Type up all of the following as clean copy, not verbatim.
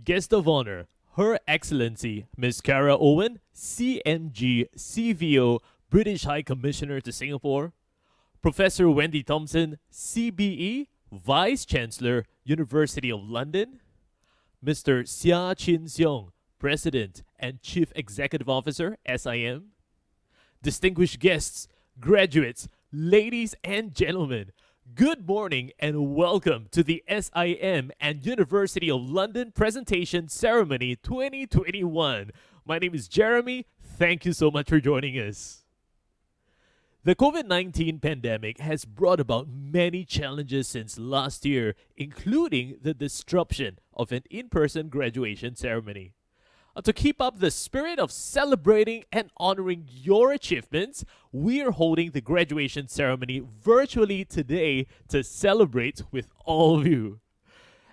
Guest of Honor, Her Excellency Ms. Cara Owen, CMG CVO, British High Commissioner to Singapore, Professor Wendy Thompson, CBE, Vice Chancellor, University of London, Mr. SEAH, President and Chief Executive Officer, SIM, distinguished guests, graduates, ladies and gentlemen, good morning and welcome to the SIM and University of London Presentation Ceremony 2021. My name is Jeremy. Thank you so much for joining us. The COVID-19 pandemic has brought about many challenges since last year, including the disruption of an in-person graduation ceremony. To keep up the spirit of celebrating and honoring your achievements, we are holding the graduation ceremony virtually today to celebrate with all of you.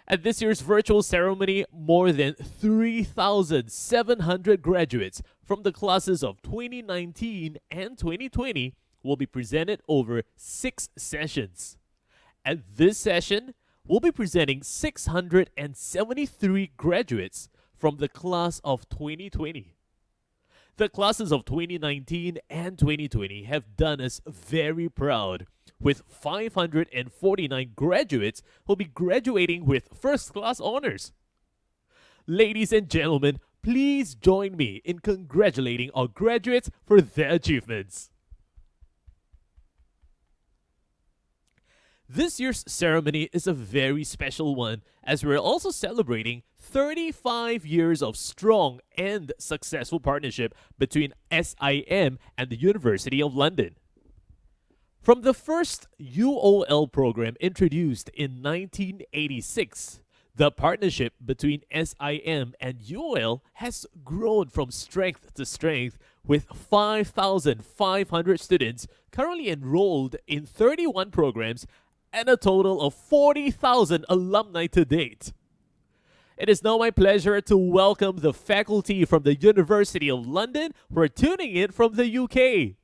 At this year's virtual ceremony, more than 3,700 graduates from the classes of 2019 and 2020 will be presented over 6 sessions. At this session, we'll be presenting 673 graduates from the class of 2020. The classes of 2019 and 2020 have done us very proud, with 549 graduates who'll be graduating with first-class honors. Ladies and gentlemen, please join me in congratulating our graduates for their achievements. This year's ceremony is a very special one, as we're also celebrating 35 years of strong and successful partnership between SIM and the University of London. From the first UOL program introduced in 1986, the partnership between SIM and UOL has grown from strength to strength, with 5,500 students currently enrolled in 31 programs and a total of 40,000 alumni to date. It is now my pleasure to welcome the faculty from the University of London who are tuning in from the UK,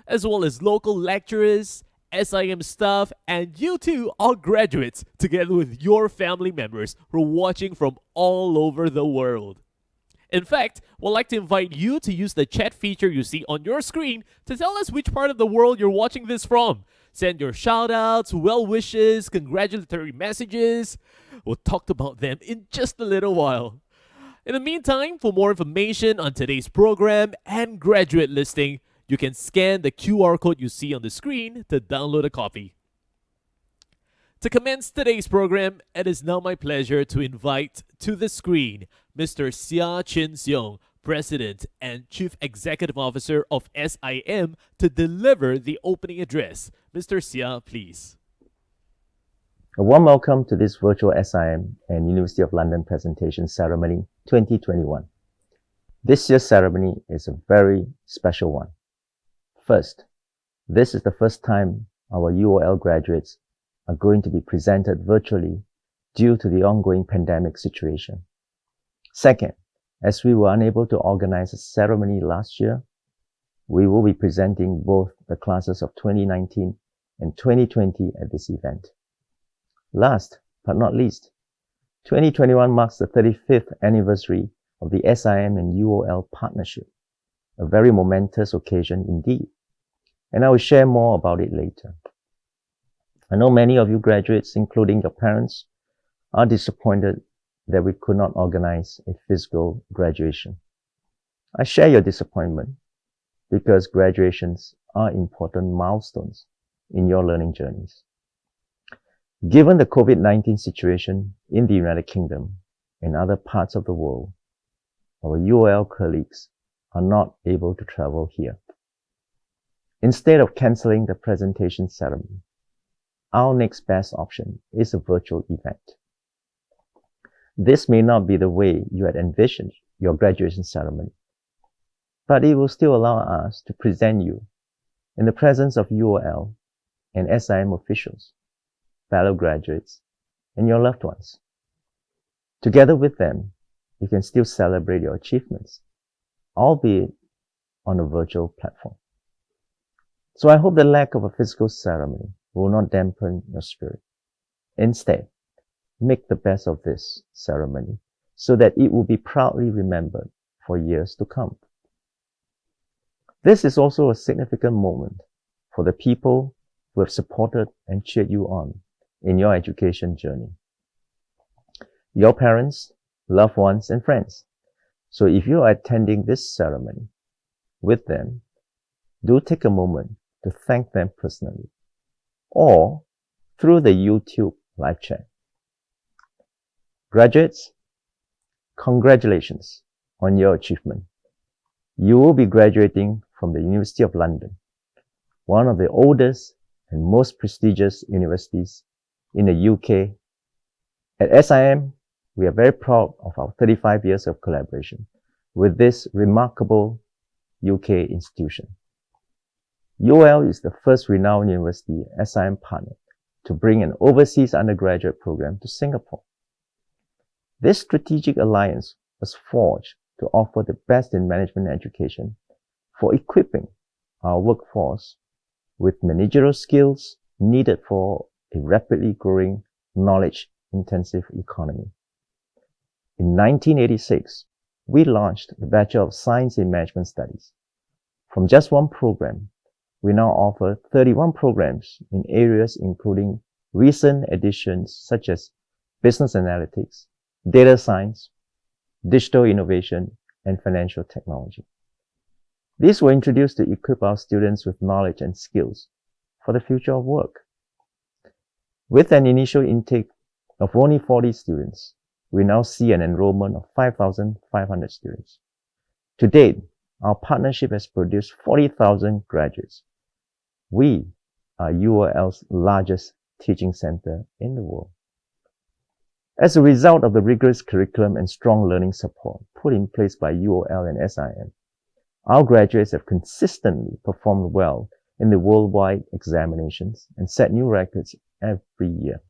as well as local lecturers, SIM staff, and you too, our graduates, together with your family members who are watching from all over the world. In fact, we'd like to invite you to use the chat feature you see on your screen to tell us which part of the world you're watching this from. Send your shout-outs, well wishes, congratulatory messages. We'll talk about them in just a little while. In the meantime, for more information on today's program and graduate listing, you can scan the QR code you see on the screen to download a copy. To commence today's program, it is now my pleasure to invite to the screen Mr. SEAH, President and Chief Executive Officer of SIM, to deliver the opening address. Mr. SEAH, please. A warm welcome to this virtual SIM and University of London Presentation Ceremony 2021. This year's ceremony is a very special one. First, this is the first time our UOL graduates are going to be presented virtually due to the ongoing pandemic situation. Second, as we were unable to organize a ceremony last year, we will be presenting both the classes of 2019 and 2020 at this event. Last but not least, 2021 marks the 35th anniversary of the SIM and UOL partnership, a very momentous occasion indeed, and I will share more about it later. I know many of you graduates, including your parents, are disappointed that we could not organize a physical graduation. I share your disappointment because graduations are important milestones in your learning journeys. Given the COVID-19 situation in the United Kingdom and other parts of the world, our UOL colleagues are not able to travel here. Instead of cancelling the presentation ceremony, our next best option is a virtual event. This may not be the way you had envisioned your graduation ceremony, but it will still allow us to present you in the presence of UOL and SIM officials, fellow graduates, and your loved ones. Together with them, you can still celebrate your achievements, albeit on a virtual platform. So I hope the lack of a physical ceremony will not dampen your spirit. Instead, make the best of this ceremony so that it will be proudly remembered for years to come. This is also a significant moment for the people who have supported and cheered you on in your education journey. Your parents, loved ones, and friends. So if you are attending this ceremony with them, do take a moment to thank them personally or through the YouTube live chat. Graduates, congratulations on your achievement. You will be graduating from the University of London, one of the oldest and most prestigious universities in the UK. At SIM, we are very proud of our 35 years of collaboration with this remarkable UK institution. UOL is the first renowned university SIM partner to bring an overseas undergraduate program to Singapore. This strategic alliance was forged to offer the best in management education for equipping our workforce with managerial skills needed for a rapidly growing knowledge-intensive economy. In 1986, we launched the Bachelor of Science in Management Studies. From just one program, we now offer 31 programs in areas including recent additions such as business analytics, data science, digital innovation, and financial technology. These were introduced to equip our students with knowledge and skills for the future of work. With an initial intake of only 40 students, we now see an enrollment of 5,500 students. To date, our partnership has produced 40,000 graduates. We are UOL's largest teaching center in the world. As a result of the rigorous curriculum and strong learning support put in place by UOL and SIM, our graduates have consistently performed well in the worldwide examinations and set new records every year.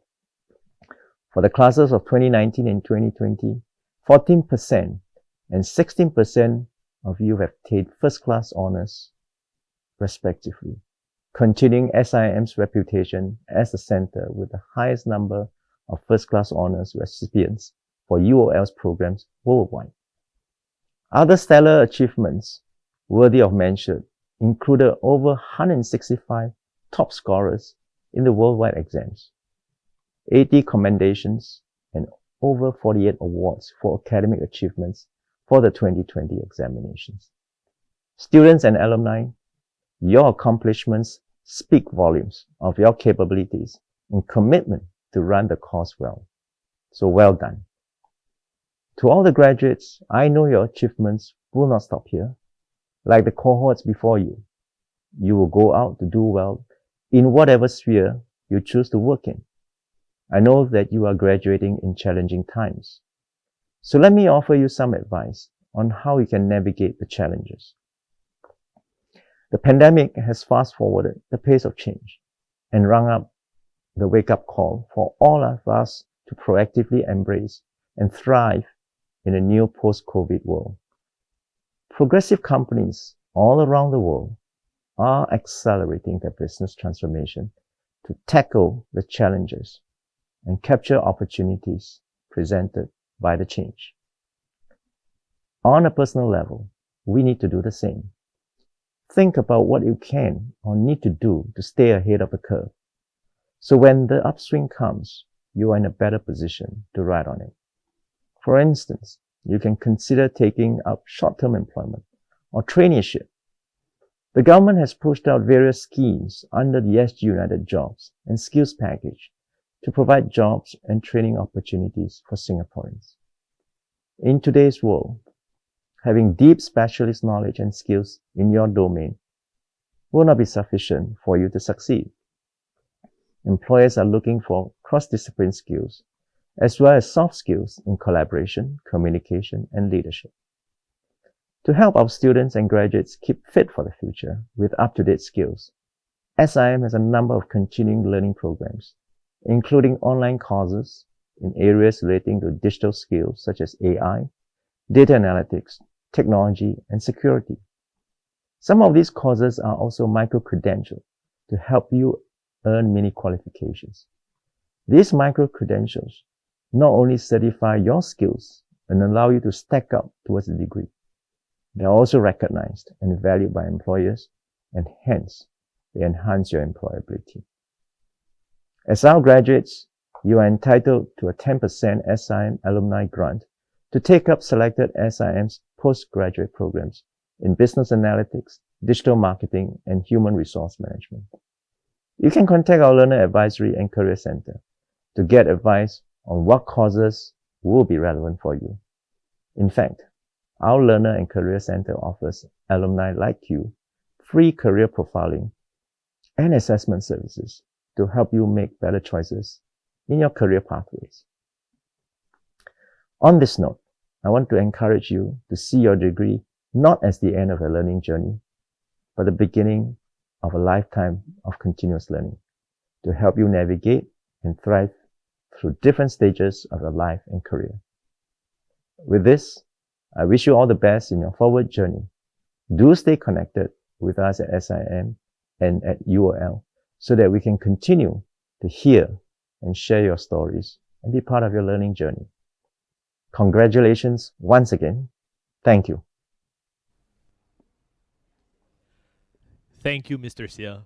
For the classes of 2019 and 2020, 14% and 16% of you have attained first-class honors, respectively, continuing SIM's reputation as the center with the highest number of first-class honors recipients for UOL's programs worldwide. Other stellar achievements worthy of mention included over 165 top scorers in the worldwide exams, 80 commendations, and over 48 awards for academic achievements for the 2020 examinations. Students and alumni, your accomplishments speak volumes of your capabilities and commitment to run the course well. So well done. To all the graduates, I know your achievements will not stop here. Like the cohorts before you, you will go out to do well in whatever sphere you choose to work in. I know that you are graduating in challenging times. So let me offer you some advice on how you can navigate the challenges. The pandemic has fast-forwarded the pace of change and rung up the wake-up call for all of us to proactively embrace and thrive in a new post-COVID world. Progressive companies all around the world are accelerating their business transformation to tackle the challenges and capture opportunities presented by the change. On a personal level, we need to do the same. Think about what you can or need to do to stay ahead of the curve. So when the upswing comes, you are in a better position to ride on it. For instance, you can consider taking up short-term employment or traineeship. The government has pushed out various schemes under the SG United Jobs and Skills Package to provide jobs and training opportunities for Singaporeans. In today's world, having deep specialist knowledge and skills in your domain will not be sufficient for you to succeed. Employers are looking for cross-discipline skills as well as soft skills in collaboration, communication, and leadership. To help our students and graduates keep fit for the future with up-to-date skills, SIM has a number of continuing learning programs, including online courses in areas relating to digital skills such as AI, data analytics, technology, and security. Some of these courses are also micro-credentials to help you earn mini qualifications. These micro-credentials not only certify your skills and allow you to stack up towards a degree. They are also recognized and valued by employers, and hence they enhance your employability. As our graduates, you are entitled to a 10% SIM alumni grant to take up selected SIM's postgraduate programs in business analytics, digital marketing, and human resource management. You can contact our Learner Advisory and Career Center to get advice on what courses will be relevant for you. In fact, our Learner and Career Center offers alumni like you free career profiling and assessment services to help you make better choices in your career pathways. On this note, I want to encourage you to see your degree not as the end of a learning journey, but the beginning of a lifetime of continuous learning to help you navigate and thrive through different stages of your life and career. With this, I wish you all the best in your forward journey. Do stay connected with us at SIM and at UOL so that we can continue to hear and share your stories and be part of your learning journey. Congratulations once again. Thank you. Thank you, Mr. SEAH.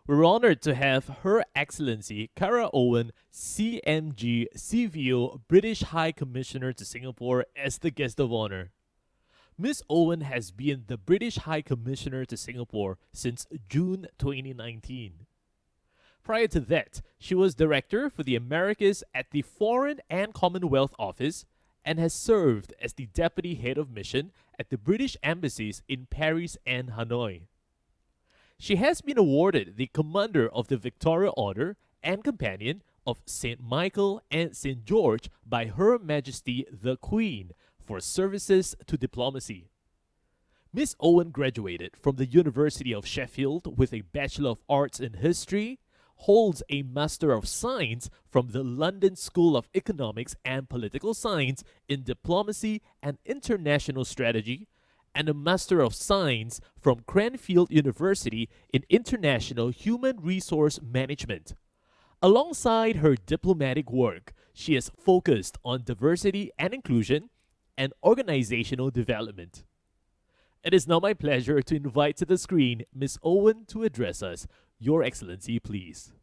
We're honored to have Her Excellency Kara Owen, CMG CVO British High Commissioner to Singapore, as the guest of honor. Ms. Owen has been the British High Commissioner to Singapore since June 2019. Prior to that, she was Director for the Americas at the Foreign and Commonwealth Office and has served as the Deputy Head of Mission at the British Embassies in Paris and Hanoi. She has been awarded the Commander of the Victoria Order and Companion of St. Michael and St. George by Her Majesty the Queen for services to diplomacy. Ms. Owen graduated from the University of Sheffield with a Bachelor of Arts in History, holds a Master of Science from the London School of Economics and Political Science in Diplomacy and International Strategy, and a Master of Science from Cranfield University in International Human Resource Management. Alongside her diplomatic work, she is focused on diversity and inclusion and organizational development. It is now my pleasure to invite to the screen Ms. Owen to address us. Your Excellency, please.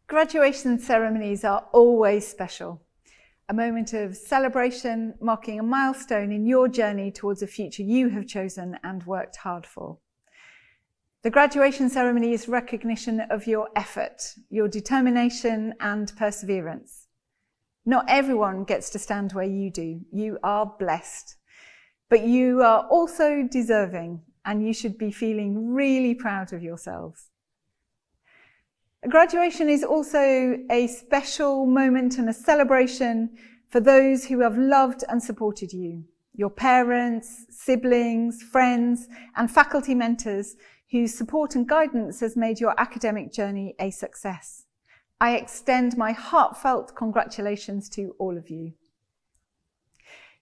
Graduation ceremonies are always special. A moment of celebration marking a milestone in your journey towards a future you have chosen and worked hard for. The graduation ceremony is recognition of your effort, your determination and perseverance. Not everyone gets to stand where you do. You are blessed. But you are also deserving, and you should be feeling really proud of yourselves. Graduation is also a special moment and a celebration for those who have loved and supported you, your parents, siblings, friends, and faculty mentors whose support and guidance has made your academic journey a success. I extend my heartfelt congratulations to all of you.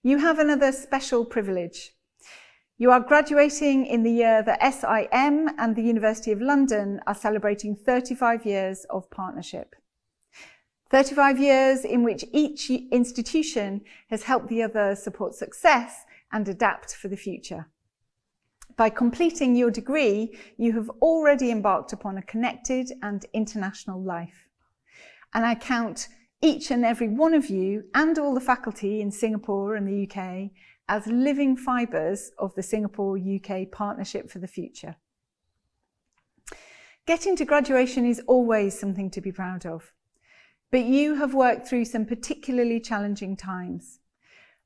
You have another special privilege. You are graduating in the year that SIM and the University of London are celebrating 35 years of partnership. 35 years in which each institution has helped the other support success and adapt for the future. By completing your degree, you have already embarked upon a connected and international life. And I count each and every one of you and all the faculty in Singapore and the UK as living fibres of the Singapore-UK partnership for the future. Getting to graduation is always something to be proud of, but you have worked through some particularly challenging times,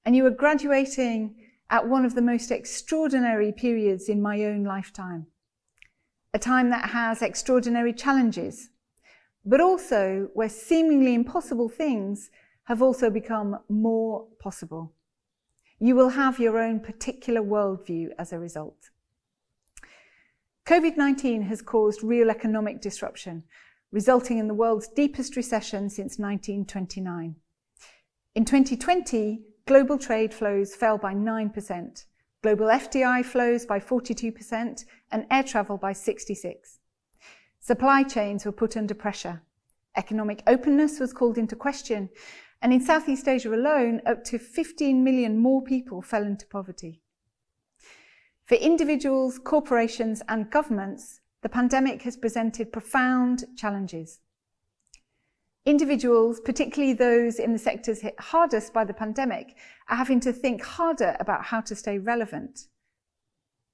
and you are graduating at one of the most extraordinary periods in my own lifetime, a time that has extraordinary challenges, but also where seemingly impossible things have also become more possible. You will have your own particular worldview as a result. COVID-19 has caused real economic disruption, resulting in the world's deepest recession since 1929. In 2020, global trade flows fell by 9%, global FDI flows by 42%, and air travel by 66%. Supply chains were put under pressure. Economic openness was called into question, And in Southeast Asia alone, up to 15 million more people fell into poverty. For individuals, corporations and governments, the pandemic has presented profound challenges. Individuals, particularly those in the sectors hit hardest by the pandemic, are having to think harder about how to stay relevant.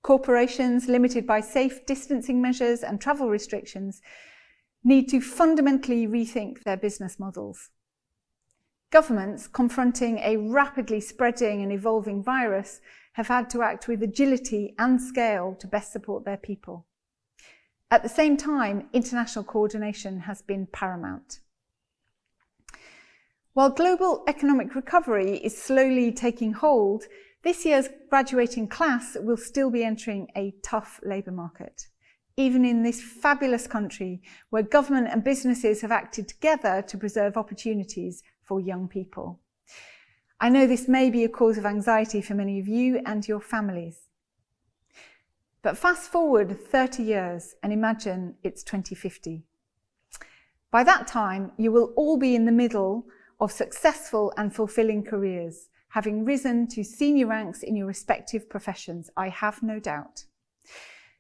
Corporations, limited by safe distancing measures and travel restrictions, need to fundamentally rethink their business models. Governments, confronting a rapidly spreading and evolving virus, have had to act with agility and scale to best support their people. At the same time, international coordination has been paramount. While global economic recovery is slowly taking hold, this year's graduating class will still be entering a tough labour market, even in this fabulous country where government and businesses have acted together to preserve opportunities for young people. I know this may be a cause of anxiety for many of you and your families. But fast forward 30 years and imagine it's 2050. By that time, you will all be in the middle of successful and fulfilling careers, having risen to senior ranks in your respective professions, I have no doubt.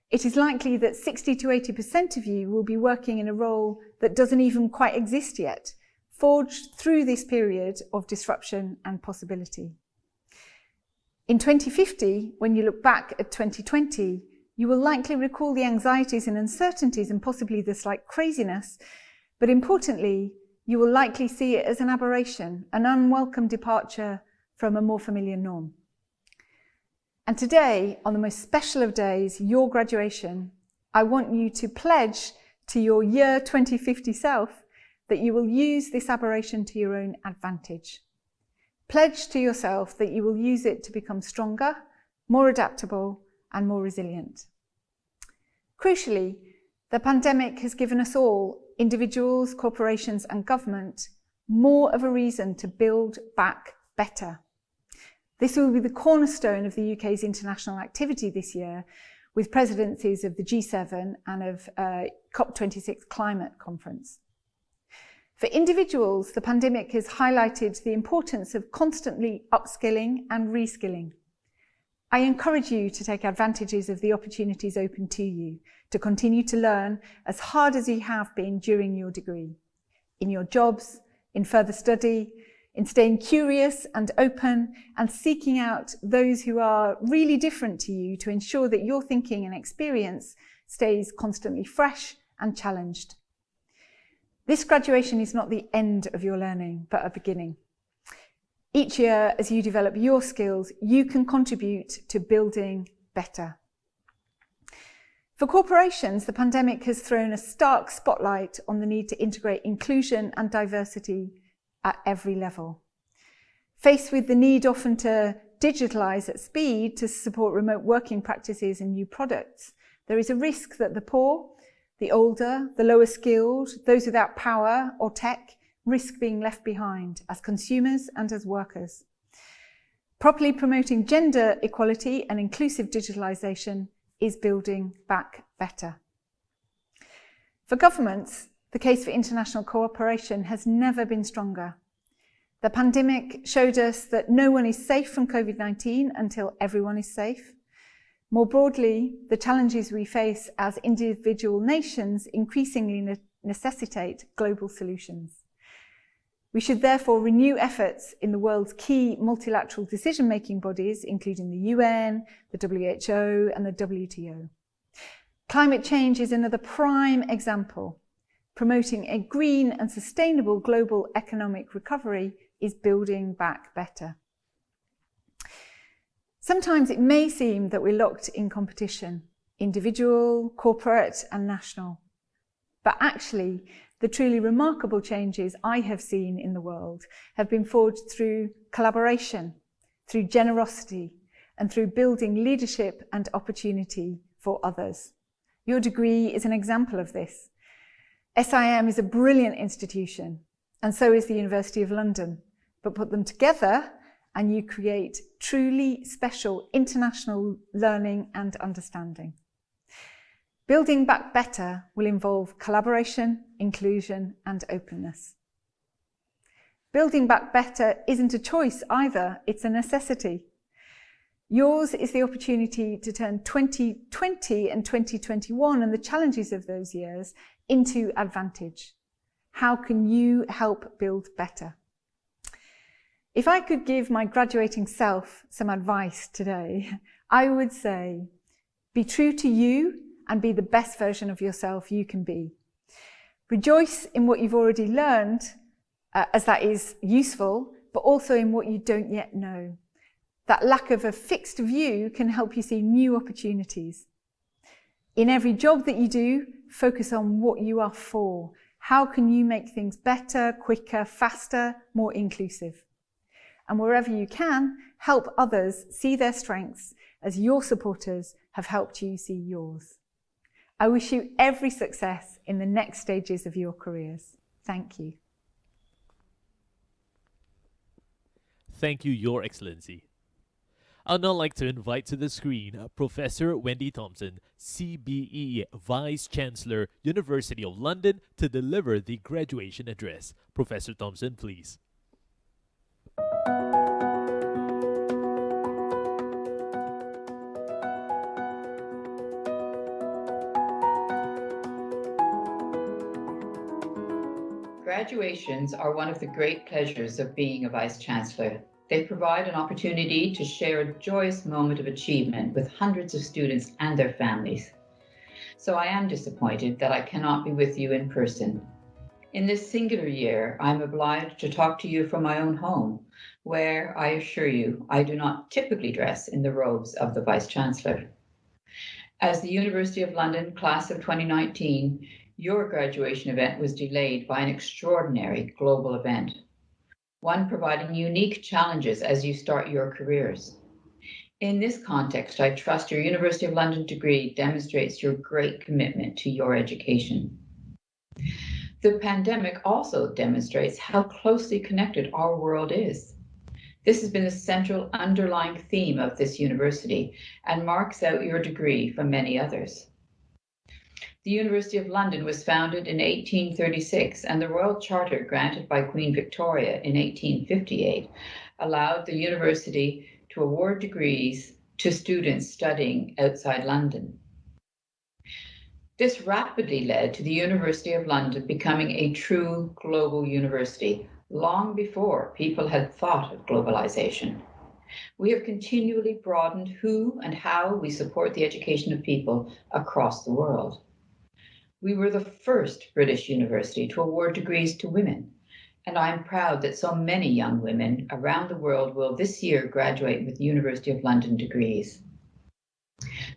It is likely that 60 to 80% of you will be working in a role that doesn't even quite exist yet, forged through this period of disruption and possibility. In 2050, when you look back at 2020, you will likely recall the anxieties and uncertainties and possibly the slight craziness, but importantly, you will likely see it as an aberration, an unwelcome departure from a more familiar norm. And today, on the most special of days, your graduation, I want you to pledge to your year 2050 self that you will use this aberration to your own advantage. Pledge to yourself that you will use it to become stronger, more adaptable, and more resilient. Crucially, the pandemic has given us all, individuals, corporations, and government, more of a reason to build back better. This will be the cornerstone of the UK's international activity this year, with presidencies of the G7 and of COP26 climate conference. For individuals, the pandemic has highlighted the importance of constantly upskilling and reskilling. I encourage you to take advantages of the opportunities open to you, to continue to learn as hard as you have been during your degree, in your jobs, in further study, in staying curious and open and seeking out those who are really different to you to ensure that your thinking and experience stays constantly fresh and challenged. This graduation is not the end of your learning, but a beginning. Each year, as you develop your skills, you can contribute to building better. For corporations, the pandemic has thrown a stark spotlight on the need to integrate inclusion and diversity at every level. Faced with the need often to digitalise at speed to support remote working practices and new products, there is a risk that the poor, the older, the lower skilled, those without power or tech risk being left behind as consumers and as workers. Properly promoting gender equality and inclusive digitalisation is building back better. For governments, the case for international cooperation has never been stronger. The pandemic showed us that no one is safe from COVID-19 until everyone is safe. More broadly, the challenges we face as individual nations increasingly necessitate global solutions. We should therefore renew efforts in the world's key multilateral decision-making bodies, including the UN, the WHO, and the WTO. Climate change is another prime example. Promoting a green and sustainable global economic recovery is building back better. Sometimes it may seem that we're locked in competition, individual, corporate, and national. But actually, the truly remarkable changes I have seen in the world have been forged through collaboration, through generosity, and through building leadership and opportunity for others. Your degree is an example of this. SIM is a brilliant institution, and so is the University of London. But put them together and you create truly special international learning and understanding. Building back better will involve collaboration, inclusion, and openness. Building back better isn't a choice either, it's a necessity. Yours is the opportunity to turn 2020 and 2021 and the challenges of those years into advantage. How can you help build better? If I could give my graduating self some advice today, I would say, be true to you and be the best version of yourself you can be. Rejoice in what you've already learned, as that is useful, but also in what you don't yet know. That lack of a fixed view can help you see new opportunities. In every job that you do, focus on what you are for. How can you make things better, quicker, faster, more inclusive? And wherever you can, help others see their strengths as your supporters have helped you see yours. I wish you every success in the next stages of your careers. Thank you. Thank you, Your Excellency. I'd now like to invite to the screen Professor Wendy Thompson, CBE Vice-Chancellor, University of London, to deliver the graduation address. Professor Thompson, please. Graduations are one of the great pleasures of being a Vice-Chancellor. They provide an opportunity to share a joyous moment of achievement with hundreds of students and their families. So I am disappointed that I cannot be with you in person. In this singular year, I'm obliged to talk to you from my own home, where, I assure you, I do not typically dress in the robes of the Vice-Chancellor. As the University of London Class of 2019, your graduation event was delayed by an extraordinary global event, one providing unique challenges as you start your careers. In this context, I trust your University of London degree demonstrates your great commitment to your education. The pandemic also demonstrates how closely connected our world is. This has been the central underlying theme of this university and marks out your degree from many others. The University of London was founded in 1836, and the Royal Charter granted by Queen Victoria in 1858 allowed the university to award degrees to students studying outside London. This rapidly led to the University of London becoming a true global university, long before people had thought of globalization. We have continually broadened who and how we support the education of people across the world. We were the first British university to award degrees to women, and I am proud that so many young women around the world will this year graduate with University of London degrees.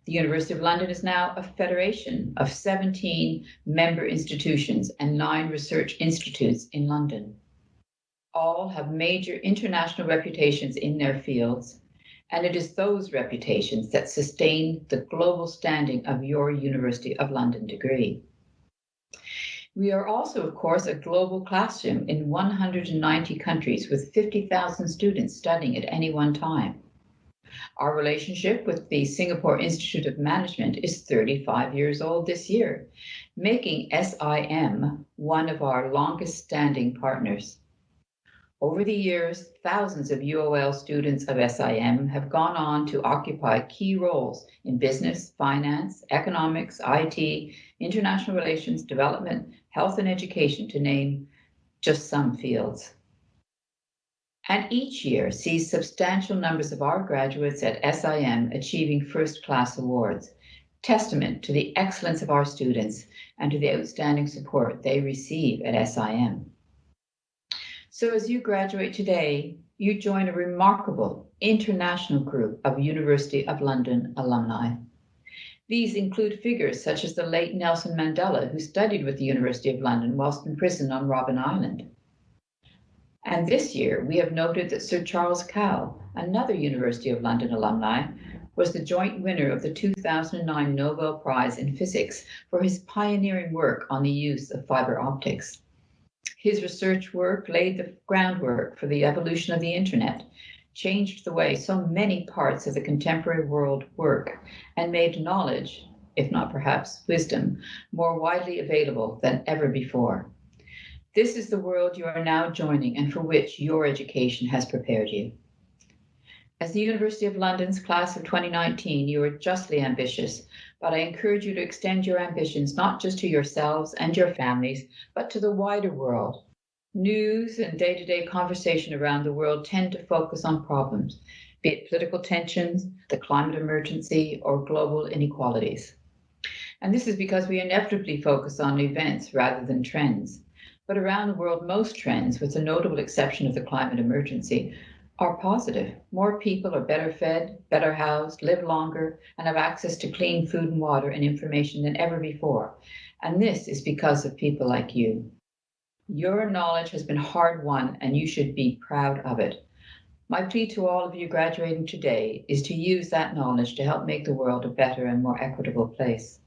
The University of London is now a federation of 17 member institutions and 9 research institutes in London. All have major international reputations in their fields, and it is those reputations that sustain the global standing of your University of London degree. We are also, of course, a global classroom in 190 countries with 50,000 students studying at any one time. Our relationship with the Singapore Institute of Management is 35 years old this year, making SIM one of our longest-standing partners. Over the years, thousands of UOL students of SIM have gone on to occupy key roles in business, finance, economics, IT, international relations, development, health and education, to name just some fields. And each year sees substantial numbers of our graduates at SIM achieving first-class awards, testament to the excellence of our students and to the outstanding support they receive at SIM. So as you graduate today, you join a remarkable international group of University of London alumni. These include figures such as the late Nelson Mandela, who studied with the University of London whilst in prison on Robben Island. And this year, we have noted that Sir Charles Cowell, another University of London alumni, was the joint winner of the 2009 Nobel Prize in Physics for his pioneering work on the use of fiber optics. His research work laid the groundwork for the evolution of the internet, changed the way so many parts of the contemporary world work, and made knowledge, if not perhaps wisdom, more widely available than ever before. This is the world you are now joining and for which your education has prepared you. As the University of London's class of 2019, you are justly ambitious, but I encourage you to extend your ambitions not just to yourselves and your families, but to the wider world. News and day-to-day conversation around the world tend to focus on problems, be it political tensions, the climate emergency, or global inequalities. And this is because we inevitably focus on events rather than trends. But around the world, most trends, with the notable exception of the climate emergency, are positive. More people are better fed, better housed, live longer, and have access to clean food and water and information than ever before. And this is because of people like you. Your knowledge has been hard won, and you should be proud of it. My plea to all of you graduating today is to use that knowledge to help make the world a better and more equitable place.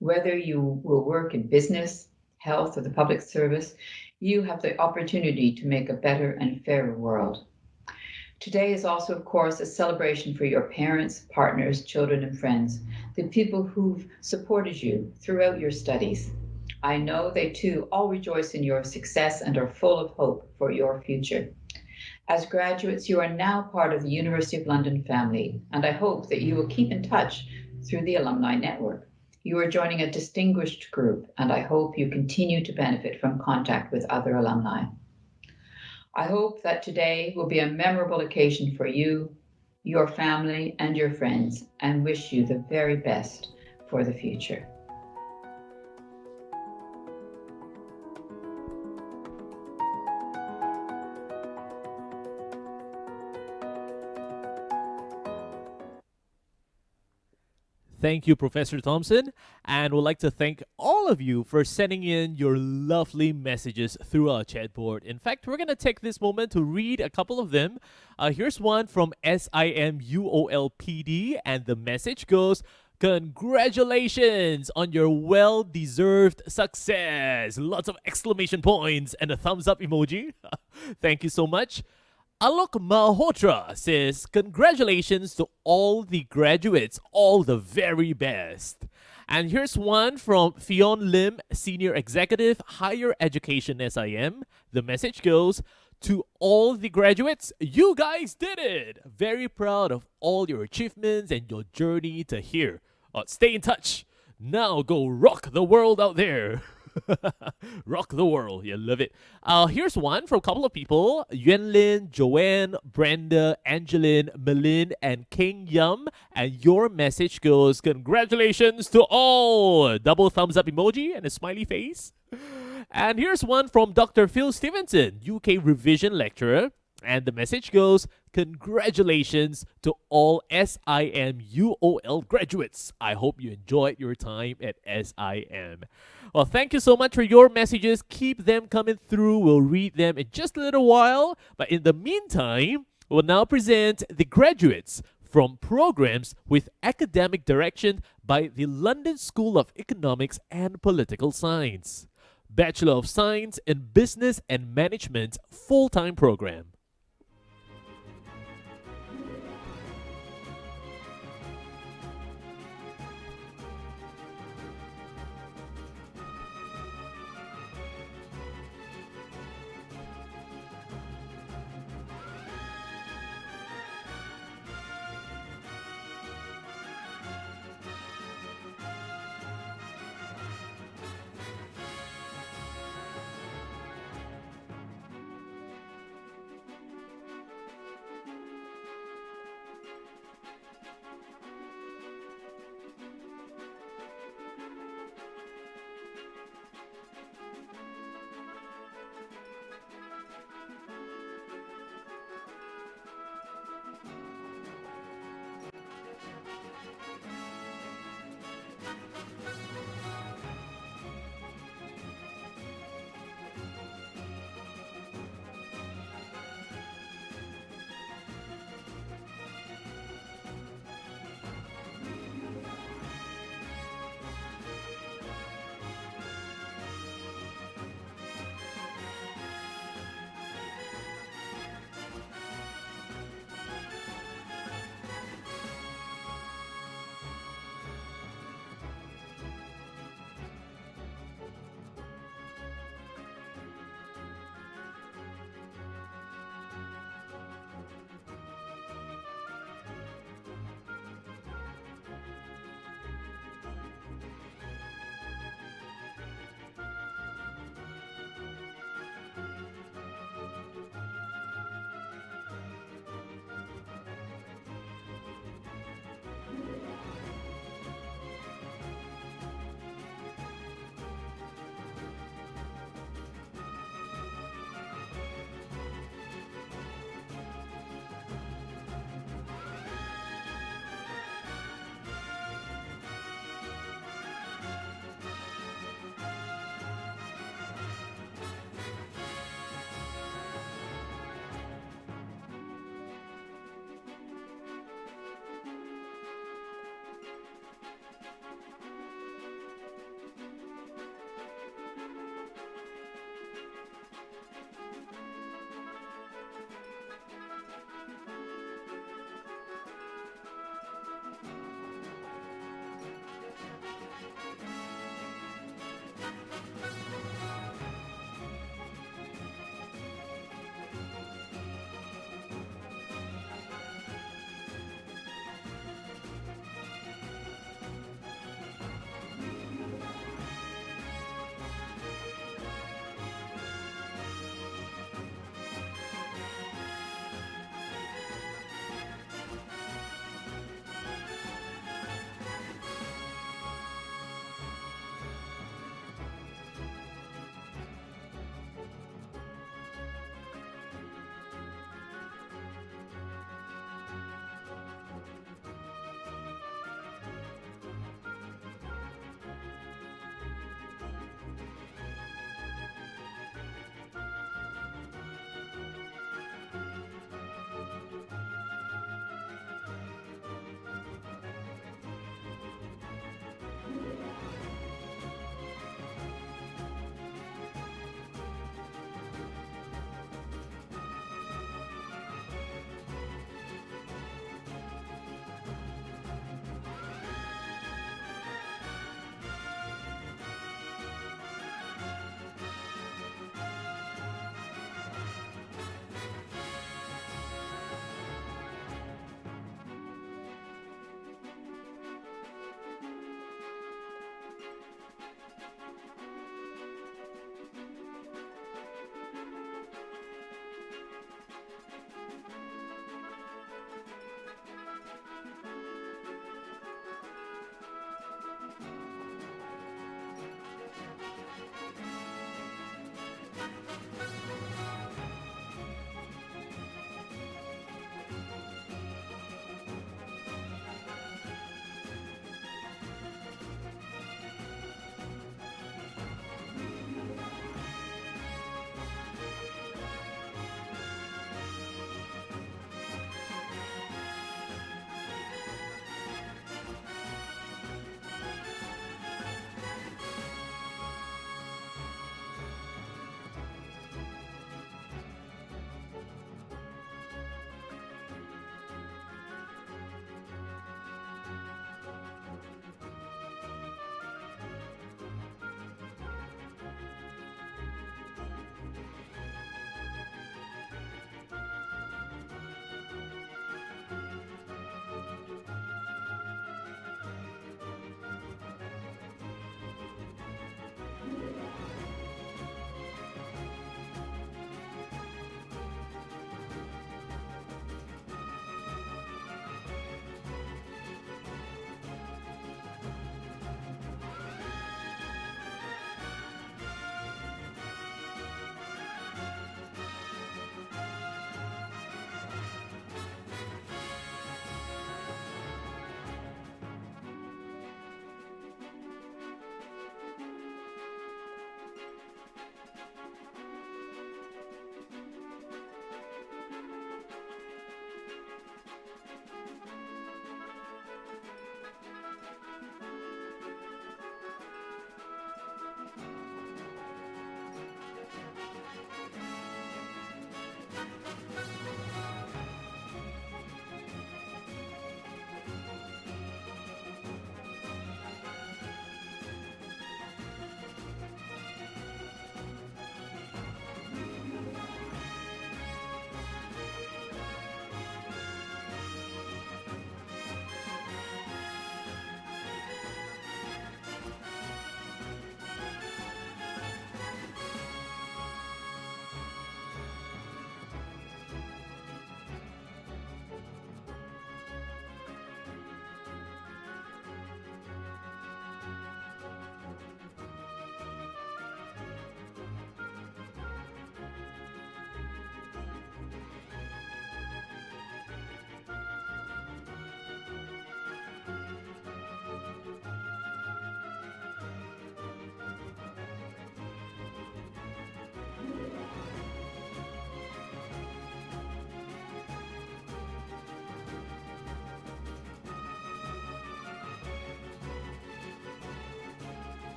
Whether you will work in business, health, or the public service, you have the opportunity to make a better and fairer world. Today is also, of course, a celebration for your parents, partners, children, and friends, the people who've supported you throughout your studies. I know they too all rejoice in your success and are full of hope for your future. As graduates, you are now part of the University of London family, and I hope that you will keep in touch through the alumni network. You are joining a distinguished group, and I hope you continue to benefit from contact with other alumni. I hope that today will be a memorable occasion for you, your family, and your friends, and wish you the very best for the future. Thank you, Professor Thompson, and would like to thank all of you for sending in your lovely messages through our chat board. In fact, we're going to take this moment to read a couple of them. Here's one from SIM UOL PD, and the message goes, "Congratulations on your well-deserved success!" Lots of exclamation points and a thumbs up emoji. Thank you so much. Alok Malhotra says, "Congratulations to all the graduates, all the very best." And here's one from Fionn Lim, Senior Executive, Higher Education SIM. The message goes, "To all the graduates, you guys did it! Very proud of all your achievements and your journey to here. Stay in touch. Now go rock the world out there." Rock the world. You love it. Here's one from a couple of people. Yuanlin, Joanne, Brenda, Angeline, Melin, and King Yum. And your message goes, "Congratulations to all." Double thumbs up emoji and a smiley face. And here's one from Dr. Phil Stevenson, UK revision lecturer. And the message goes, "Congratulations to all SIM UOL graduates. I hope you enjoyed your time at SIM." Well, thank you so much for your messages. Keep them coming through. We'll read them in just a little while. But in the meantime, we'll now present the graduates from programs with academic direction by the London School of Economics and Political Science. Bachelor of Science in Business and Management full-time program.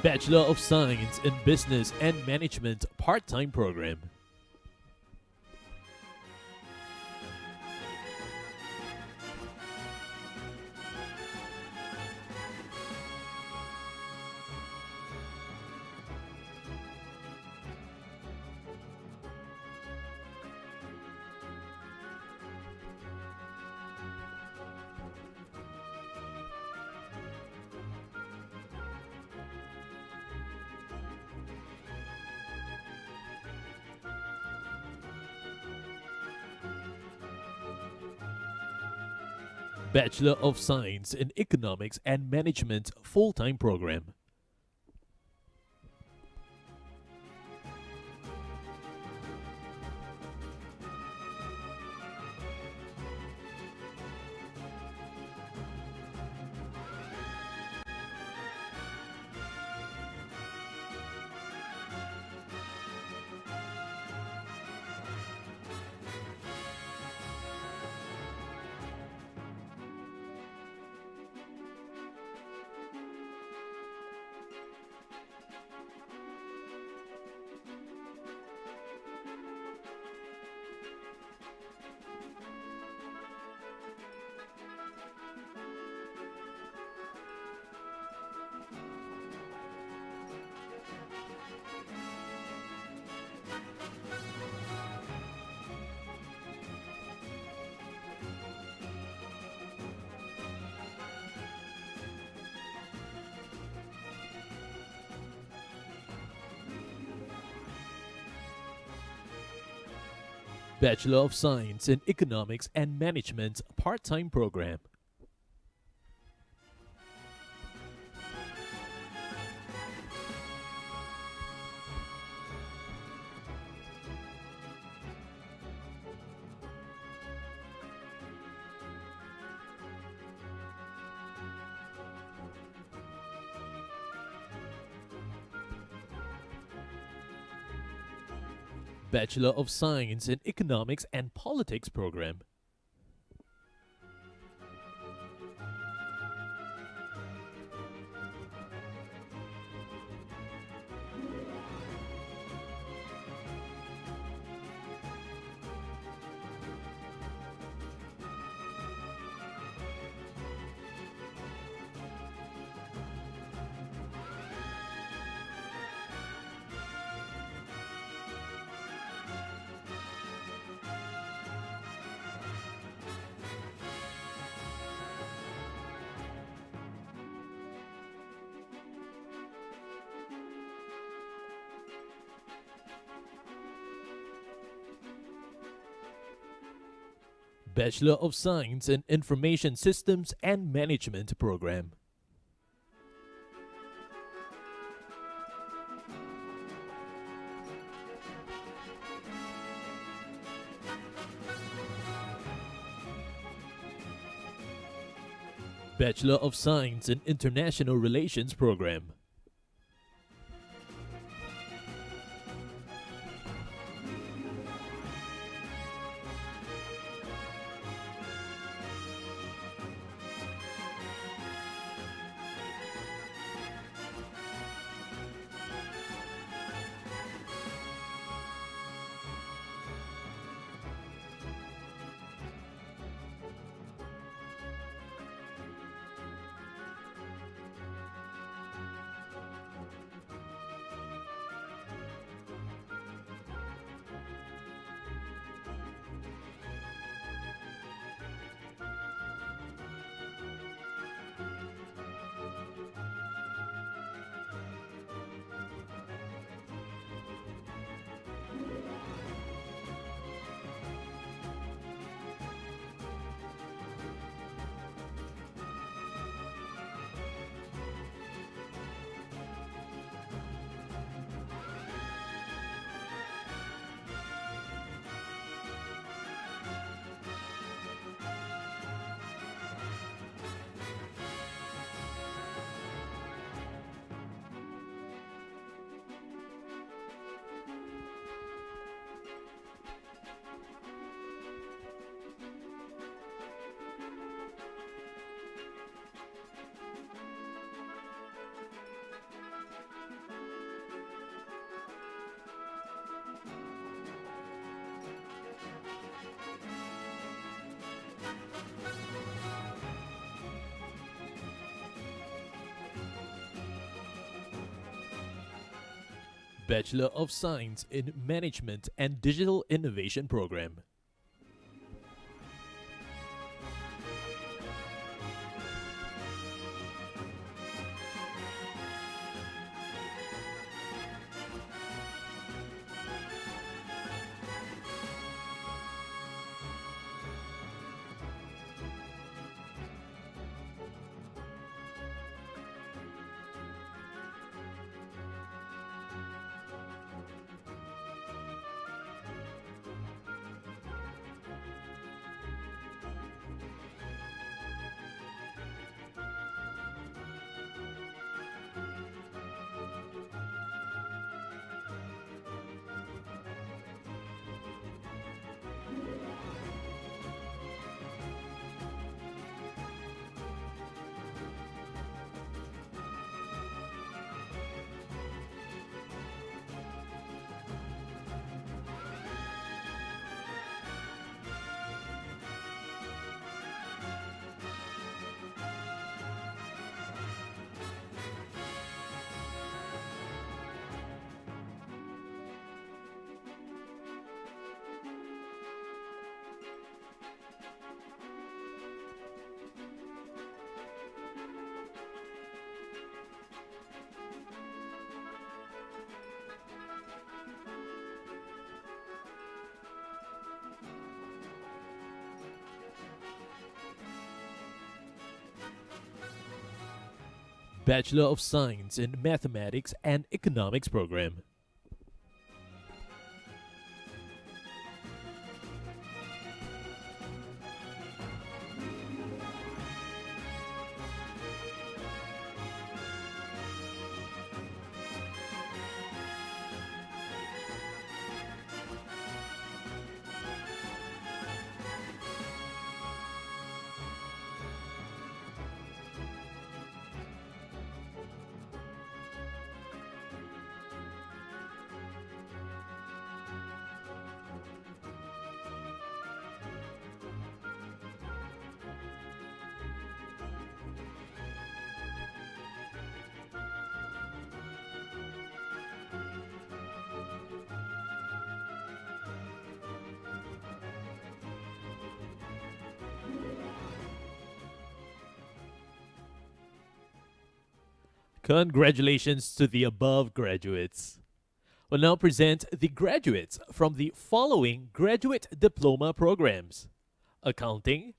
Bachelor of Science in Business and Management part-time program. Bachelor of Science in Economics and Management full-time program. Bachelor of Science in Economics and Management part-time program. Bachelor of Science in Economics and Politics program. Bachelor of Science in Information Systems and Management program. Bachelor of Science in International Relations program. Bachelor of Science in Management and Digital Innovation program. Bachelor of Science in Mathematics and Economics program. Congratulations to the above graduates. We'll now present the graduates from the following graduate diploma programs: Accounting,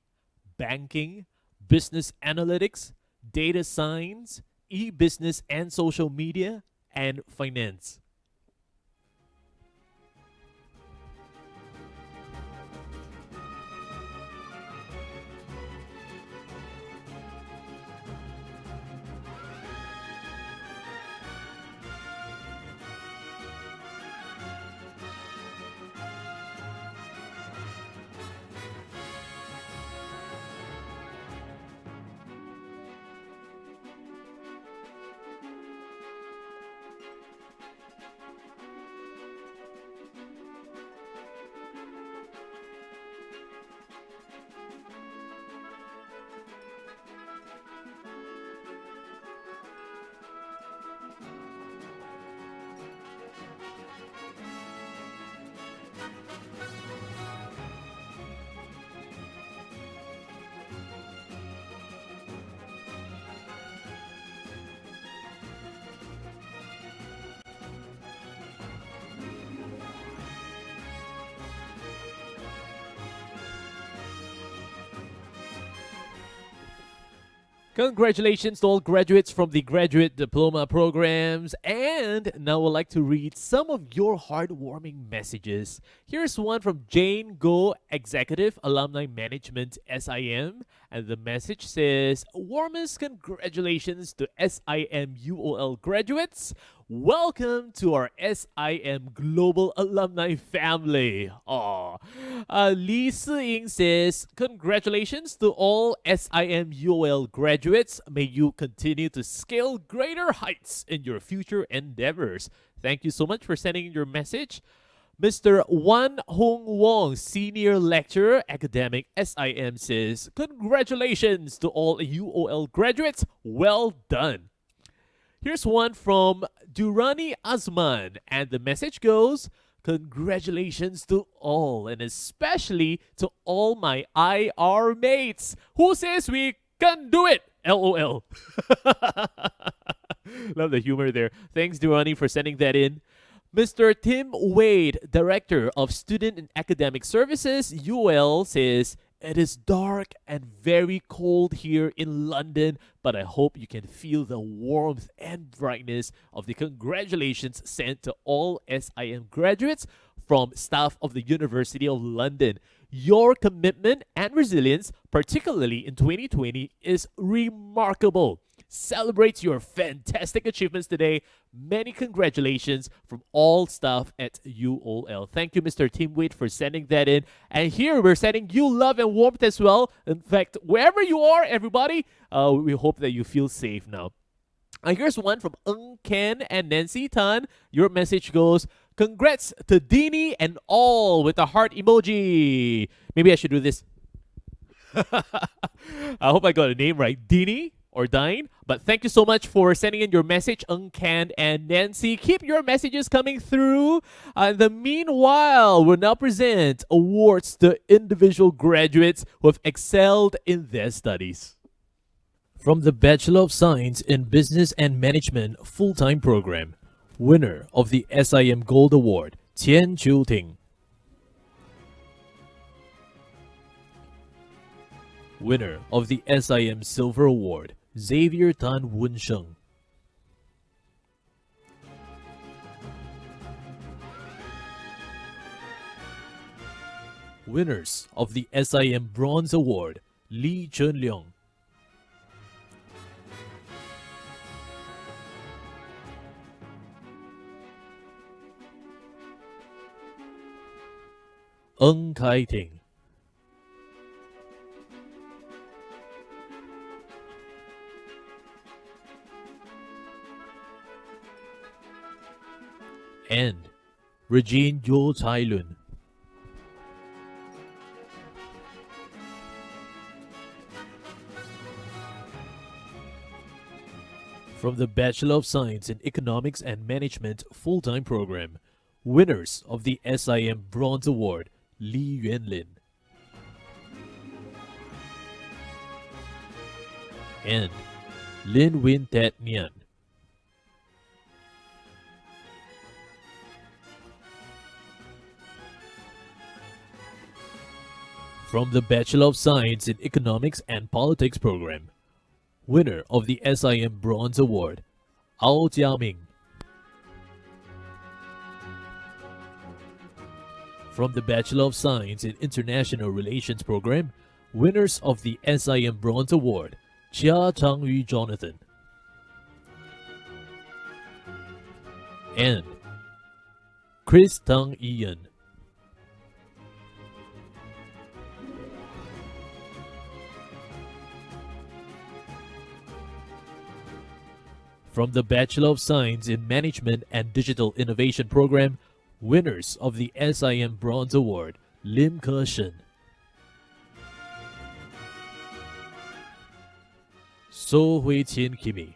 Banking, Business Analytics, Data Science, E-Business and Social Media, and Finance. Congratulations to all graduates from the graduate diploma programs. And now I'd like to read some of your heartwarming messages. Here's one from Jane Go, Executive Alumni Management SIM. And the message says, warmest congratulations to SIM UOL graduates. Welcome to our SIM Global Alumni family. Aw. Lee Si-ying says, congratulations to all SIM UOL graduates. May you continue to scale greater heights in your future endeavors. Thank you so much for sending in your message. Mr. Wan Hong Wong, Senior Lecturer, Academic SIM says, congratulations to all UOL graduates. Well done. Here's one from Durrani Azman, and the message goes, congratulations to all, and especially to all my IR mates. Who says we can do it? LOL. Love the humor there. Thanks, Durrani, for sending that in. Mr. Tim Wade, Director of Student and Academic Services, UOL, says, it is dark and very cold here in London, but I hope you can feel the warmth and brightness of the congratulations sent to all SIM graduates from staff of the University of London. Your commitment and resilience, particularly in 2020, is remarkable. Celebrate your fantastic achievements today. Many congratulations from all staff at UOL. Thank you, Mr. Tim Wade, for sending that in. And here we're sending you love and warmth as well. In fact, wherever you are, everybody, we hope that you feel safe now. Here's one from Ng Ken and Nancy Tan. Your message goes, congrats to Dini and all, with a heart emoji. Maybe I should do this. I hope I got the name right. Dini or Dine. But thank you so much for sending in your message, Ng Ken and Nancy. Keep your messages coming through. In the meanwhile, we'll now present awards to individual graduates who have excelled in their studies. From the Bachelor of Science in Business and Management full-time program, winner of the SIM Gold Award, Tian Chiu Ting. Winner of the SIM Silver Award, Xavier Tan Woon Sheng. Winners of the SIM Bronze Award, Lee Chun Leong. Ng Kai Ting. And Regine Yo Chai Lun. From the Bachelor of Science in Economics and Management full-time program, winners of the SIM Bronze Award, Li Yuan Lin. And Lin Win Tat Nian. From the Bachelor of Science in Economics and Politics program, winner of the SIM Bronze Award, Ao Jiaming. From the Bachelor of Science in International Relations program, winners of the SIM Bronze Award, Chia Changyu Jonathan. And Chris Tang Ian. From the Bachelor of Science in Management and Digital Innovation program, winners of the SIM Bronze Award, Lim Ke Shen. So Hui Qian Kimi.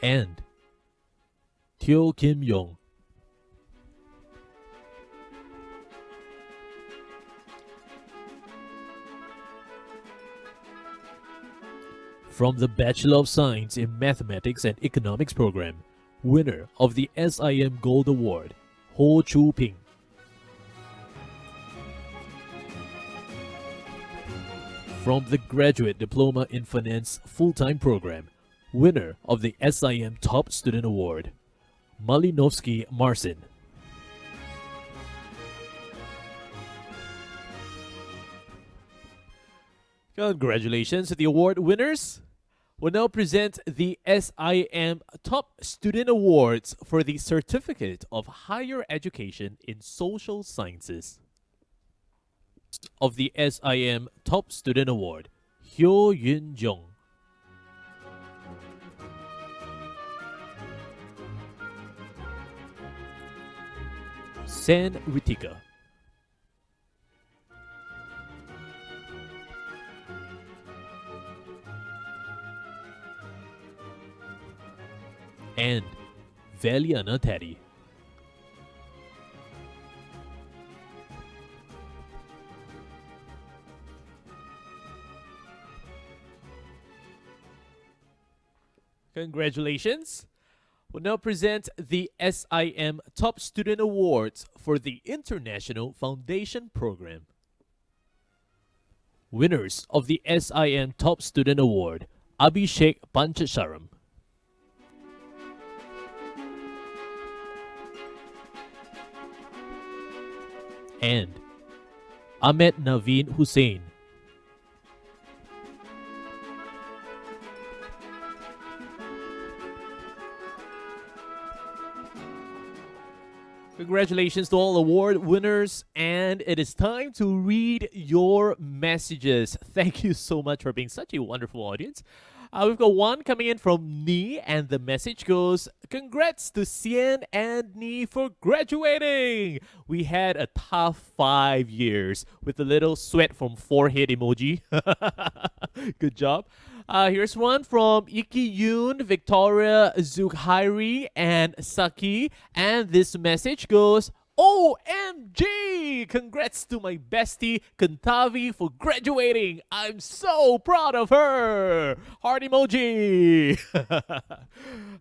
And Teo Kim Yong. From the Bachelor of Science in Mathematics and Economics program, winner of the SIM Gold Award, Ho Chu Ping. From the Graduate Diploma in Finance full-time program, winner of the SIM Top Student Award, Malinovsky Marcin. Congratulations to the award winners. We'll now present the SIM Top Student Awards for the Certificate of Higher Education in Social Sciences. Of the SIM Top Student Award, Hyo Yun Jung. San Ritika. and Veliana Teddy. Congratulations! We'll now present the SIM Top Student Awards for the International Foundation Program. Winners of the SIM Top Student Award, Abhishek Panchasaram, and Ahmed Naveen Hussain. Congratulations to all award winners, and it is time to read your messages. Thank you so much for being such a wonderful audience. We've got one coming in from Ni, and the message goes, "Congrats to Sien and Ni for graduating. We had a tough 5 years," with a little sweat from forehead emoji. Good job. Here's one from Iki Yoon, Victoria Zukhairi, and Saki. And this message goes, "OMG! Congrats to my bestie Kantavi for graduating. I'm so proud of her." Heart emoji.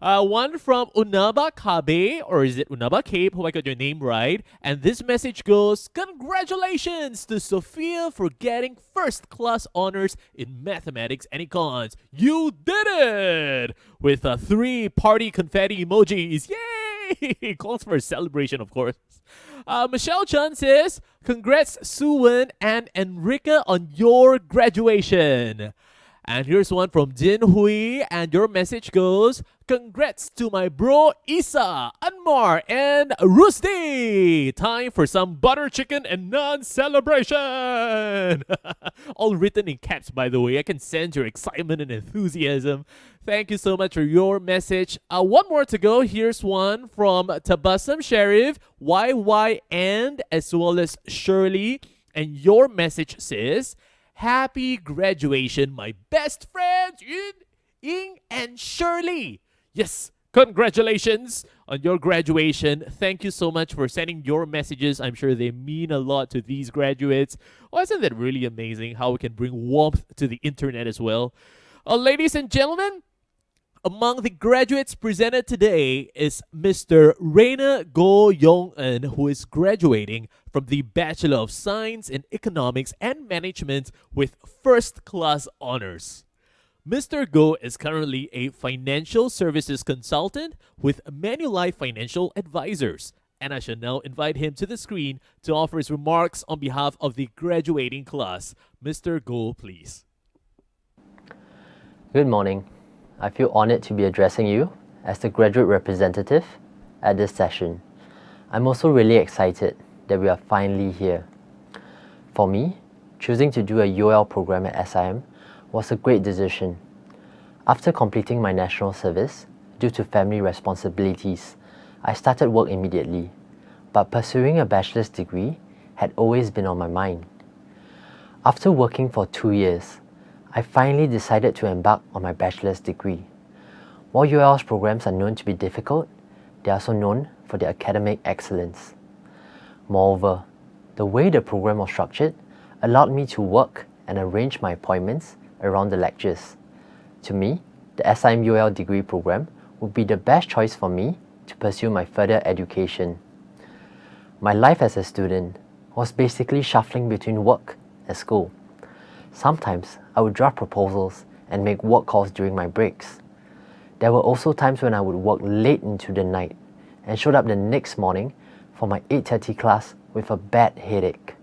One from Unaba Kabe, or is it Unaba Cape? Hope I got your name right. And this message goes, "Congratulations to Sophia for getting first class honors in mathematics and econs. You did it!" With 3 party confetti emojis. Yay! Calls for a celebration, of course. Michelle Chan says, "Congrats Suwon and Enrica on your graduation." And here's one from Jin Hui, and your message goes, "Congrats to my bro Isa, Anmar, and Rusty. Time for some butter chicken and naan celebration." All written in caps, by the way. I can sense your excitement and enthusiasm. Thank you so much for your message. One more to go. Here's one from Tabassum Sharif, YY, and as well as Shirley. And your message says, "Happy graduation, my best friends, Ying and Shirley." Yes, congratulations on your graduation. Thank you so much for sending your messages. I'm sure they mean a lot to these graduates. Oh, isn't that really amazing how we can bring warmth to the internet as well? Ladies and gentlemen, among the graduates presented today is Mr. Raina Go Yong-eun, who is graduating from the Bachelor of Science in Economics and Management with first class honors. Mr. Go is currently a financial services consultant with Manulife Financial Advisors, and I shall now invite him to the screen to offer his remarks on behalf of the graduating class. Mr. Go, please. Good morning. I feel honored to be addressing you as the graduate representative at this session. I'm also really excited that we are finally here. For me, choosing to do a UOL program at SIM was a great decision. After completing my national service, due to family responsibilities, I started work immediately, but pursuing a bachelor's degree had always been on my mind. After working for 2 years, I finally decided to embark on my bachelor's degree. While UOL's programs are known to be difficult, they are also known for their academic excellence. Moreover, the way the program was structured allowed me to work and arrange my appointments around the lectures. To me, the SIM UOL degree program would be the best choice for me to pursue my further education. My life as a student was basically shuffling between work and school. Sometimes I would draft proposals and make work calls during my breaks. There were also times when I would work late into the night and showed up the next morning for my 8:30 class with a bad headache.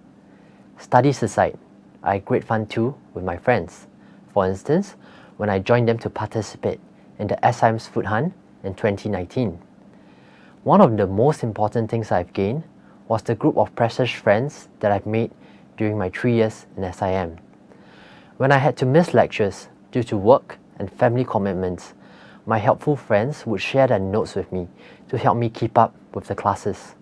Studies aside, I had great fun too with my friends. For instance, when I joined them to participate in the SIM's Food Hunt in 2019. One of the most important things I've gained was the group of precious friends that I've made during my 3 years in SIM. When I had to miss lectures due to work and family commitments, my helpful friends would share their notes with me to help me keep up with the classes.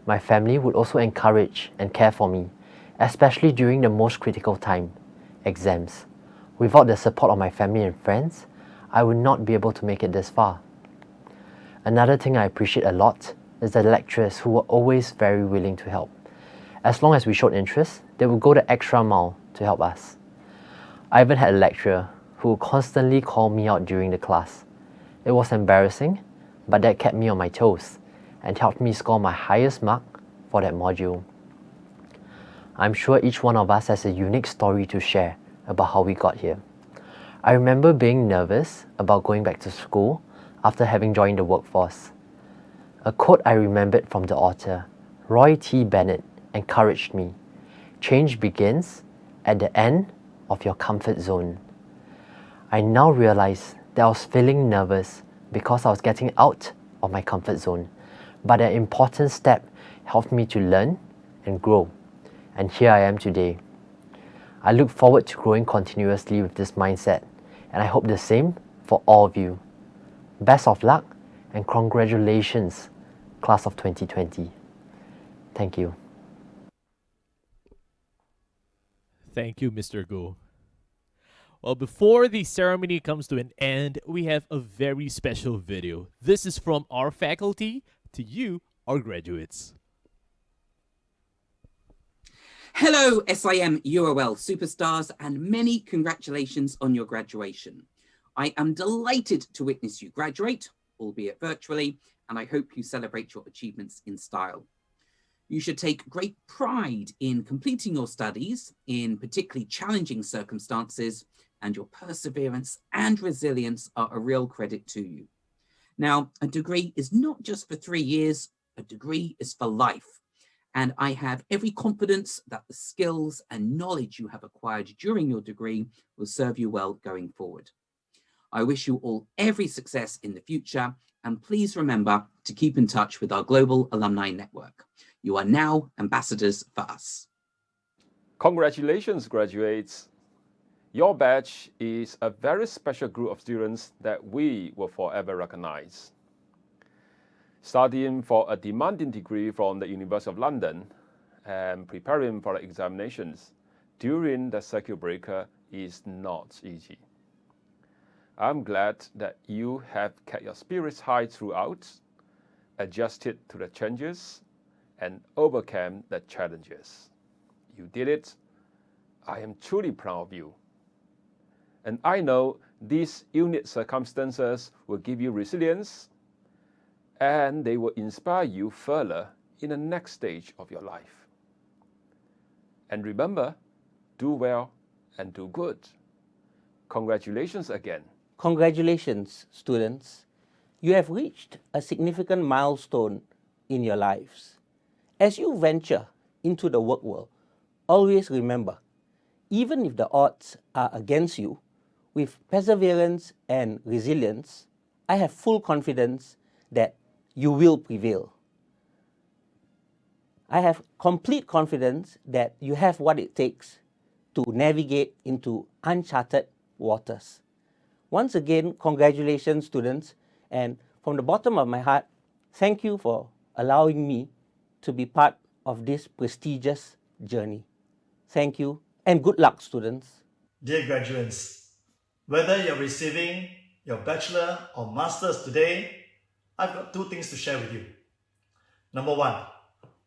My family would also encourage and care for me, especially during the most critical time, exams. Without the support of my family and friends, I would not be able to make it this far. Another thing I appreciate a lot is the lecturers who were always very willing to help. As long as we showed interest, they would go the extra mile to help us. I even had a lecturer who would constantly call me out during the class. It was embarrassing, but that kept me on my toes and helped me score my highest mark for that module. I'm sure each one of us has a unique story to share about how we got here. I remember being nervous about going back to school after having joined the workforce. A quote I remembered from the author, Roy T. Bennett, encouraged me. Change begins at the end of your comfort zone. I now realize that I was feeling nervous because I was getting out of my comfort zone, but an important step helped me to learn and grow, and here I am today. I look forward to growing continuously with this mindset, and I hope the same for all of you. Best of luck and congratulations, class of 2020. Thank you. Thank you, Mr. Go. Well, before the ceremony comes to an end, we have a very special video. This is from our faculty to you, our graduates. Hello, SIM UOL superstars, and many congratulations on your graduation. I am delighted to witness you graduate, albeit virtually, and I hope you celebrate your achievements in style. You should take great pride in completing your studies in particularly challenging circumstances, and your perseverance and resilience are a real credit to you. Now, a degree is not just for 3 years, a degree is for life. And I have every confidence that the skills and knowledge you have acquired during your degree will serve you well going forward. I wish you all every success in the future, and please remember to keep in touch with our global alumni network. You are now ambassadors for us. Congratulations, graduates. Your batch is a very special group of students that we will forever recognize. Studying for a demanding degree from the University of London and preparing for the examinations during the circuit breaker is not easy. I'm glad that you have kept your spirits high throughout, adjusted to the changes, and overcame the challenges. You did it. I am truly proud of you. And I know these unique circumstances will give you resilience, and they will inspire you further in the next stage of your life. And remember, do well and do good. Congratulations again. Congratulations, students. You have reached a significant milestone in your lives. As you venture into the work world, always remember, even if the odds are against you, with perseverance and resilience, I have full confidence that you will prevail. I have complete confidence that you have what it takes to navigate into uncharted waters. Once again, congratulations, students, and from the bottom of my heart, thank you for allowing me to be part of this prestigious journey. Thank you, and good luck, students. Dear graduates, whether you're receiving your bachelor or master's today, I've got 2 things to share with you. Number 1,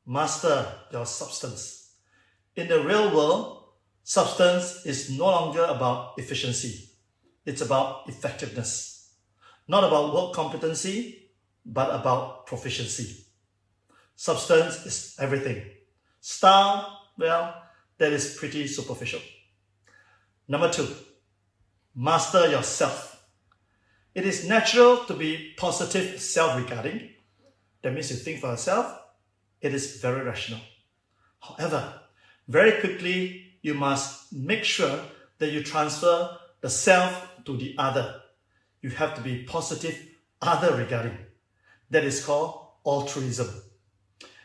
master your substance. In the real world, substance is no longer about efficiency. It's about effectiveness. Not about work competency, but about proficiency. Substance is everything. Style, well, that is pretty superficial. Number 2, master yourself. It is natural to be positive self-regarding. That means you think for yourself. It is very rational. However, very quickly, you must make sure that you transfer the self to the other. You have to be positive other regarding. That is called altruism.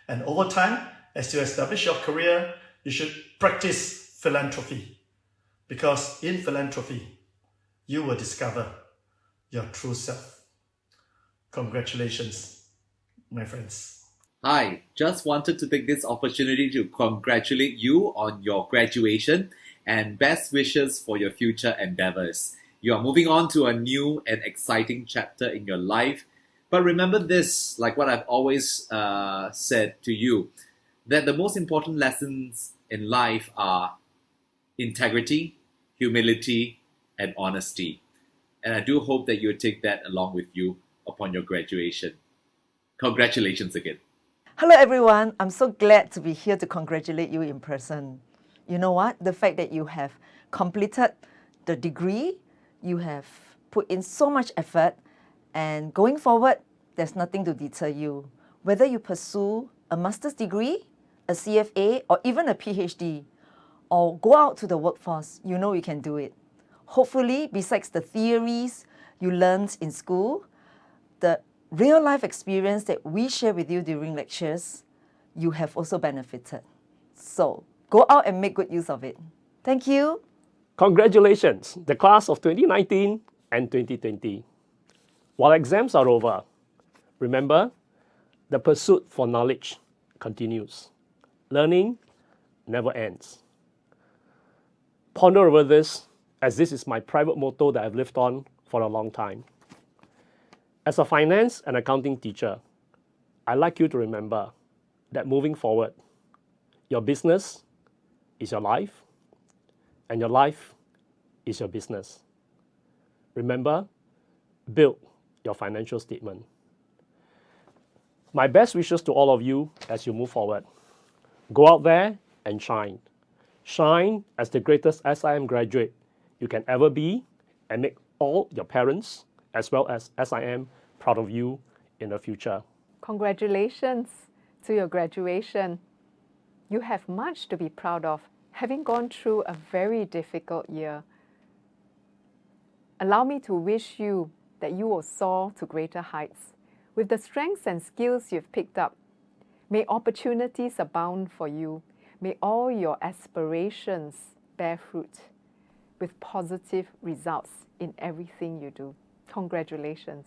And over time, as you establish your career, you should practice philanthropy. Because in philanthropy, you will discover your true self. Congratulations, my friends. Hi, just wanted to take this opportunity to congratulate you on your graduation and best wishes for your future endeavors. You are moving on to a new and exciting chapter in your life. But remember this, like what I've always said to you, that the most important lessons in life are integrity, humility, and honesty. And I do hope that you'll take that along with you upon your graduation. Congratulations again. Hello everyone, I'm so glad to be here to congratulate you in person. You know what? The fact that you have completed the degree, you have put in so much effort, and going forward, there's nothing to deter you. Whether you pursue a master's degree, a CFA, or even a PhD, or go out to the workforce, you know you can do it. Hopefully, besides the theories you learned in school, the real life experience that we share with you during lectures, you have also benefited. So go out and make good use of it. Thank you. Congratulations, the class of 2019 and 2020. While exams are over, remember, the pursuit for knowledge continues. Learning never ends. Ponder over this, as this is my private motto that I've lived on for a long time. As a finance and accounting teacher, I'd like you to remember that moving forward, your business is your life, and your life is your business. Remember, build your financial statement. My best wishes to all of you as you move forward. Go out there and shine. Shine as the greatest SIM graduate you can ever be, and make all your parents as well as SIM proud of you in the future. Congratulations to your graduation. You have much to be proud of, having gone through a very difficult year. Allow me to wish you that you will soar to greater heights. With the strengths and skills you've picked up, may opportunities abound for you. May all your aspirations bear fruit with positive results in everything you do. Congratulations.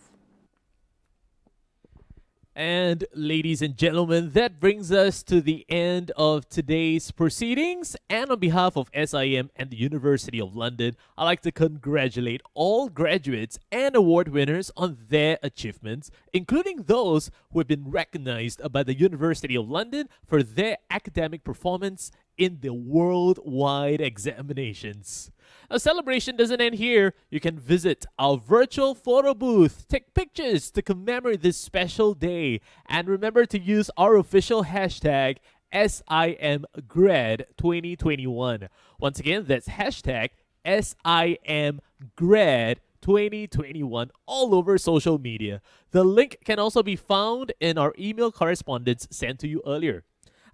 And ladies and gentlemen, that brings us to the end of today's proceedings. And on behalf of SIM and the University of London, I'd like to congratulate all graduates and award winners on their achievements, including those who have been recognized by the University of London for their academic performance in the worldwide examinations. Our celebration doesn't end here. You can visit our virtual photo booth, take pictures to commemorate this special day, and remember to use our official hashtag SIMGrad2021. Once again, that's hashtag SIMGrad2021 all over social media. The link can also be found in our email correspondence sent to you earlier.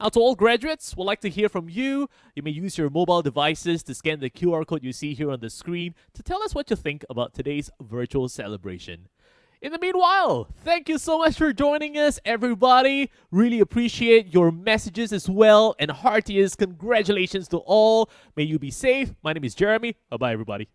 Now, to all graduates, we'd like to hear from you. You may use your mobile devices to scan the QR code you see here on the screen to tell us what you think about today's virtual celebration. In the meanwhile, thank you so much for joining us, everybody. Really appreciate your messages as well, and heartiest congratulations to all. May you be safe. My name is Jeremy. Bye-bye, everybody.